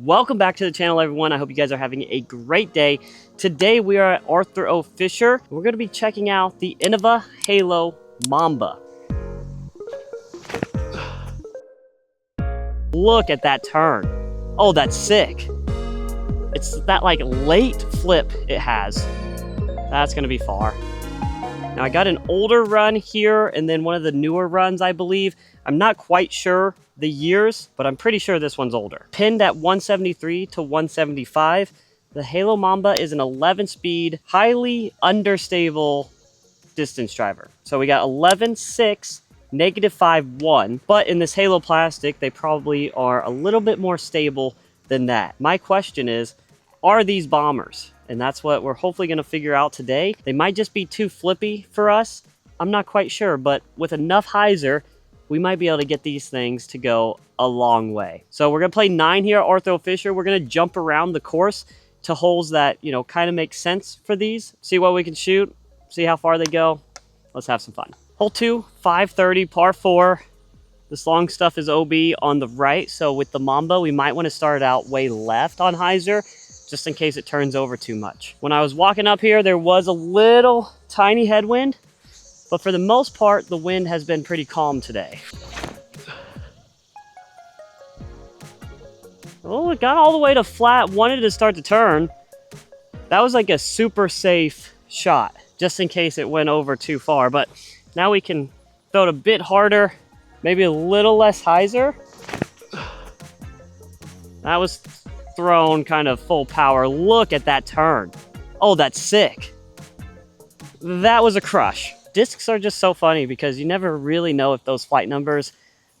Welcome back to the channel, everyone. I hope you guys are having a great day. Today we are at Arthur O. Fisher. We're going to be checking out the Innova Halo Mamba. Look at that turn. Oh, that's sick. It's that like late flip it has. That's going to be far. Now I got an older run here and then one of the newer runs, I believe. I'm not quite sure the years, but I'm pretty sure this one's older. Pinned at 173 to 175. The Halo Mamba is an 11-speed, highly understable distance driver. So we got 11.6, -5.1, but in this Halo plastic, they probably are a little bit more stable than that. My question is, are these bombers? And that's what we're hopefully gonna figure out today. They might just be too flippy for us. I'm not quite sure, but with enough hyzer, we might be able to get these things to go a long way. So we're gonna play 9 here at Arthur O. Fisher. We're gonna jump around the course to holes that, you know, kind of make sense for these. See what we can shoot, see how far they go. Let's have some fun. Hole 2, 530, par 4. This long stuff is OB on the right. So with the Mamba, we might wanna start out way left on hyzer, just in case it turns over too much. When I was walking up here, there was a little tiny headwind, but for the most part, the wind has been pretty calm today. Oh, it got all the way to flat, wanted to start to turn. That was like a super safe shot, just in case it went over too far. But now we can throw it a bit harder, maybe a little less hyzer. That was thrown kind of full power. Look at that turn. Oh, that's sick. That was a crush. Discs are just so funny because you never really know if those flight numbers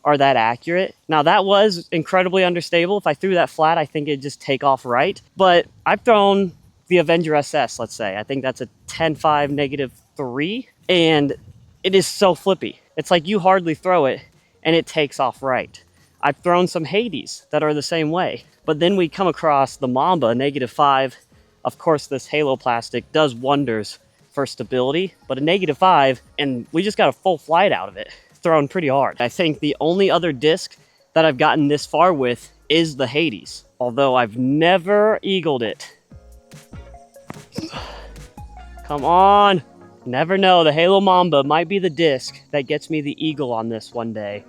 are that accurate. Now that was incredibly understable. If I threw that flat, I think it'd just take off right. But I've thrown the Avenger SS, let's say. I think that's a 10.5 -3. And it is so flippy. It's like you hardly throw it and it takes off right. I've thrown some Hades that are the same way. But then we come across the Mamba, -5. Of course, this Halo plastic does wonders for stability, but a -5, and we just got a full flight out of it, thrown pretty hard. I think the only other disc that I've gotten this far with is the Hades, although I've never eagled it. Come on. Never know, the Halo Mamba might be the disc that gets me the eagle on this one day.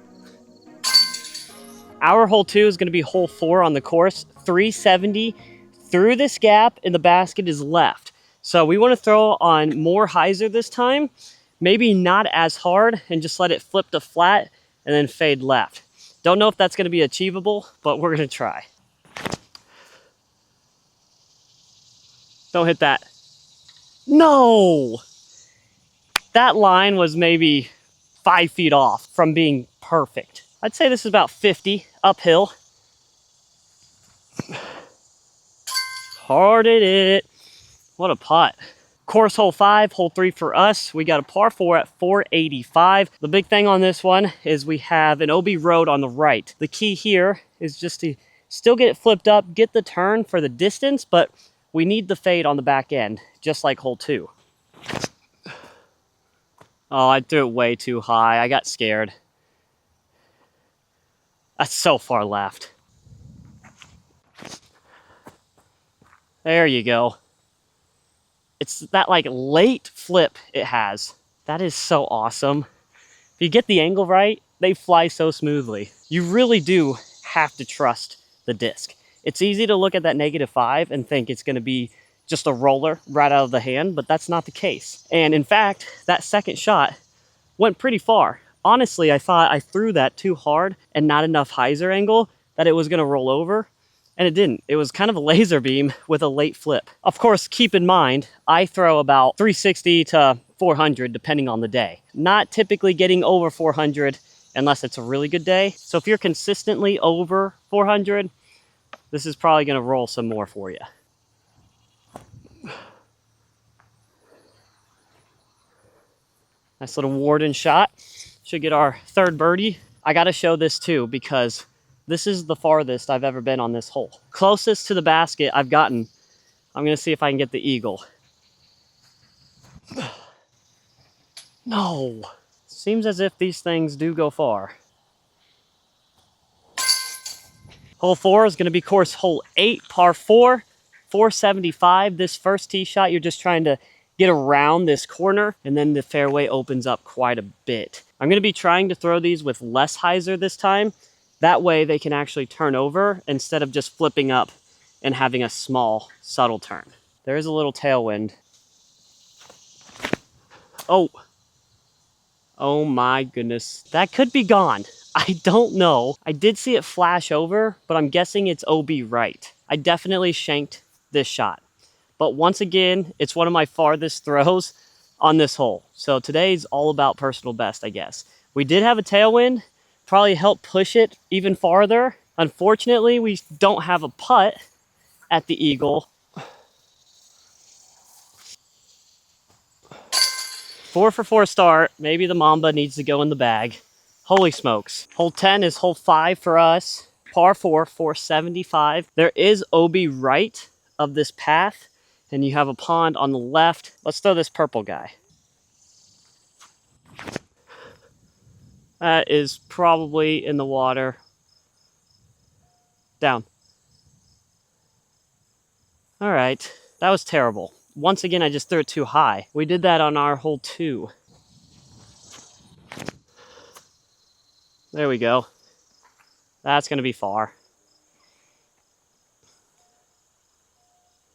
Our hole 2 is gonna be hole 4 on the course, 370 through this gap, and the basket is left. So we want to throw on more hyzer this time, maybe not as hard, and just let it flip to flat and then fade left. Don't know if that's going to be achievable, but we're going to try. Don't hit that. No! That line was maybe 5 feet off from being perfect. I'd say this is about 50 uphill. Hearted it. What a putt. Course hole 5, hole 3 for us. We got a par 4 at 485. The big thing on this one is we have an OB road on the right. The key here is just to still get it flipped up, get the turn for the distance, but we need the fade on the back end, just like hole 2. Oh, I threw it way too high. I got scared. That's so far left. There you go. It's that like late flip it has. That is so awesome. If you get the angle right, they fly so smoothly. You really do have to trust the disc. It's easy to look at that -5 and think it's gonna be just a roller right out of the hand, but that's not the case. And in fact, that second shot went pretty far. Honestly, I thought I threw that too hard and not enough hyzer angle that it was gonna roll over. And it didn't. It was kind of a laser beam with a late flip. Of course, keep in mind, I throw about 360 to 400 depending on the day. Not typically getting over 400 unless it's a really good day. So if you're consistently over 400, this is probably gonna roll some more for you. Nice little Warden shot. Should get our 3rd birdie. I gotta show this too because this is the farthest I've ever been on this hole. Closest to the basket I've gotten. I'm gonna see if I can get the eagle. No. Seems as if these things do go far. Hole 4 is going to be course hole 8, par 4, 475. This first tee shot, you're just trying to get around this corner, and then the fairway opens up quite a bit. I'm going to be trying to throw these with less hyzer this time. That way they can actually turn over instead of just flipping up and having a small, subtle turn. There is a little tailwind. Oh my goodness. That could be gone. I don't know. I did see it flash over, but I'm guessing it's OB right. I definitely shanked this shot. But once again, it's one of my farthest throws on this hole. So today's all about personal best, I guess. We did have a tailwind, probably helped push it even farther. Unfortunately, we don't have a putt at the Eagle. 4 for 4 start. Maybe the Mamba needs to go in the bag. Holy smokes. Hole 10 is hole 5 for us. Par 4, 475. There is OB right of this path, and you have a pond on the left. Let's throw this purple guy. That is probably in the water. Down. All right, that was terrible. Once again, I just threw it too high. We did that on our hole 2. There we go. That's going to be far.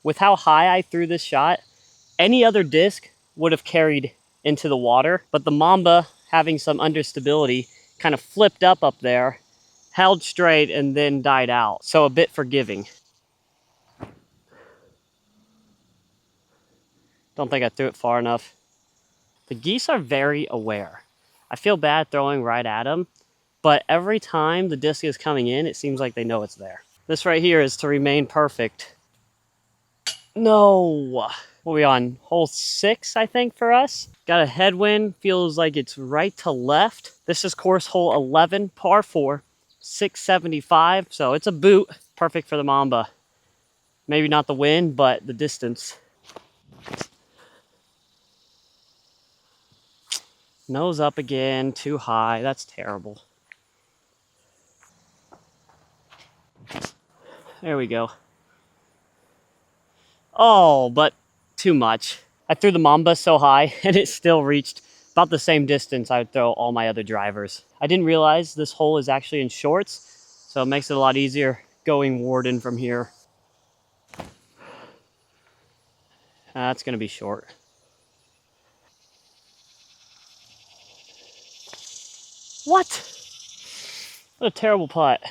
With how high I threw this shot, any other disc would have carried into the water, but the Mamba, having some understability, kind of flipped up there, held straight, and then died out. So a bit forgiving. Don't think I threw it far enough. The geese are very aware. I feel bad throwing right at them, but every time the disc is coming in, it seems like they know it's there. This right here is to remain perfect. No. What are we on? Hole 6, I think, for us. Got a headwind. Feels like it's right to left. This is course hole 11, par 4, 675. So it's a boot. Perfect for the Mamba. Maybe not the wind, but the distance. Nose up again, too high. That's terrible. There we go. Oh, but too much. I threw the Mamba so high and it still reached about the same distance I would throw all my other drivers. I didn't realize this hole is actually in shorts, so it makes it a lot easier going Warden from here. That's gonna be short. What a terrible putt.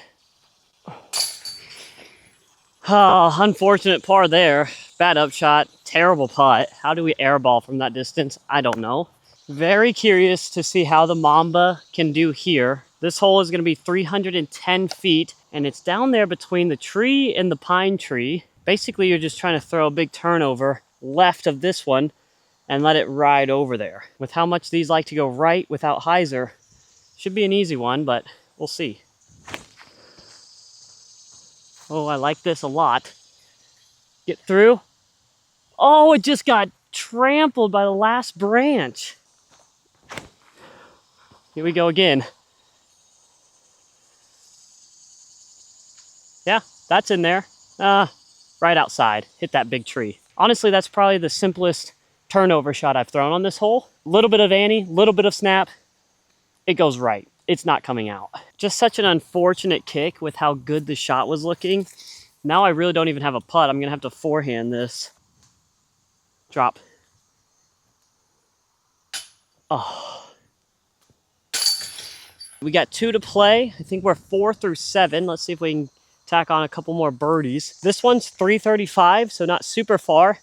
Oh, unfortunate par there. Bad upshot, terrible putt. How do we airball from that distance? I don't know. Very curious to see how the Mamba can do here. This hole is gonna be 310 feet, and it's down there between the tree and the pine tree. Basically, you're just trying to throw a big turnover left of this one and let it ride over there. With how much these like to go right without hyzer, should be an easy one, but we'll see. Oh, I like this a lot. Get through. Oh, it just got trampled by the last branch. Here we go again. Yeah, that's in there. Right outside. Hit that big tree. Honestly, that's probably the simplest turnover shot I've thrown on this hole. A little bit of ante, a little bit of snap. It goes right. It's not coming out. Just such an unfortunate kick with how good the shot was looking. Now I really don't even have a putt. I'm gonna have to forehand this. Drop. Oh. We got 2 to play. I think we're 4 through 7. Let's see if we can tack on a couple more birdies. This one's 335, so not super far.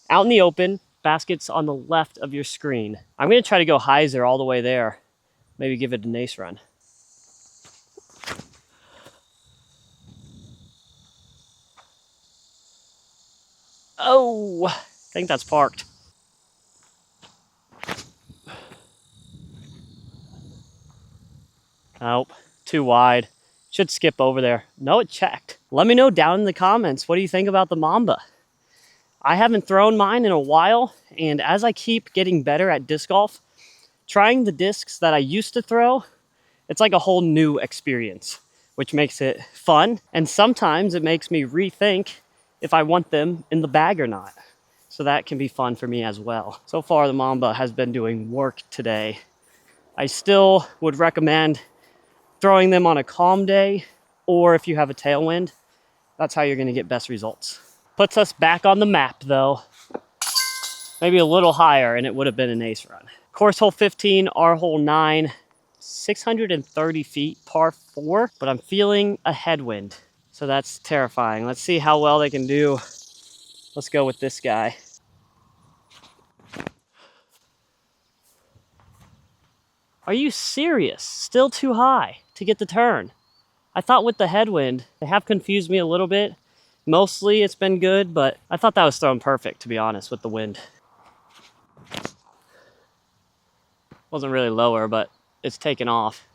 Out in the open, basket's on the left of your screen. I'm gonna try to go hyzer all the way there. Maybe give it an ace run. Oh, I think that's parked. Nope, too wide. Should skip over there. No, it checked. Let me know down in the comments, what do you think about the Mamba? I haven't thrown mine in a while, and as I keep getting better at disc golf, trying the discs that I used to throw, it's like a whole new experience. which makes it fun. And sometimes it makes me rethink if I want them in the bag or not. So that can be fun for me as well. So far, the Mamba has been doing work today. I still would recommend throwing them on a calm day, or if you have a tailwind, that's how you're gonna get best results. Puts us back on the map though. Maybe a little higher and it would have been an ace run. Course hole 15, our hole 9, 630 feet, par 4, but I'm feeling a headwind. So that's terrifying. Let's see how well they can do. Let's go with this guy. Are you serious? Still too high to get the turn. I thought with the headwind, they have confused me a little bit. Mostly it's been good, but I thought that was thrown perfect, to be honest, with the wind. Wasn't really lower, but it's taken off.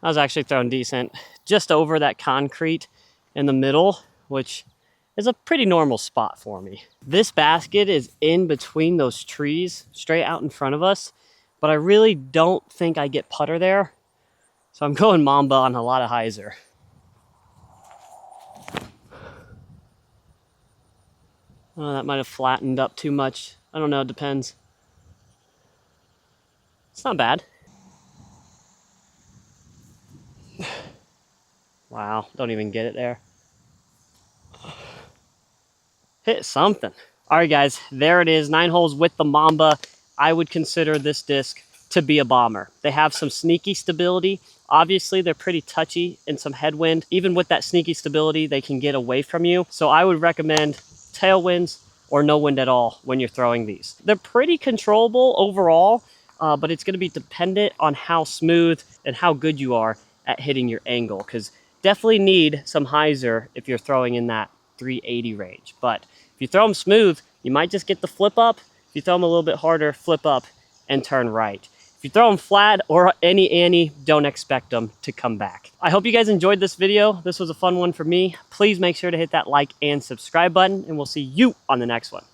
I was actually thrown decent, just over that concrete in the middle, which is a pretty normal spot for me. This basket is in between those trees, straight out in front of us, but I really don't think I get putter there. So I'm going Mamba on a lot of hyzer. Oh, that might have flattened up too much. I don't know, it depends. It's not bad. Wow, don't even get it there. Hit something. All right, guys, there it is. 9 holes with the Mamba. I would consider this disc to be a bomber. They have some sneaky stability. Obviously, they're pretty touchy in some headwind. Even with that sneaky stability, they can get away from you. So I would recommend tailwinds or no wind at all when you're throwing these. They're pretty controllable overall, but it's gonna be dependent on how smooth and how good you are at hitting your angle, because definitely need some hyzer if you're throwing in that 380 range. But if you throw them smooth, you might just get the flip up. If you throw them a little bit harder, flip up and turn right. If you throw them flat or any ante, don't expect them to come back. I hope you guys enjoyed this video. This was a fun one for me. Please make sure to hit that like and subscribe button, and we'll see you on the next one.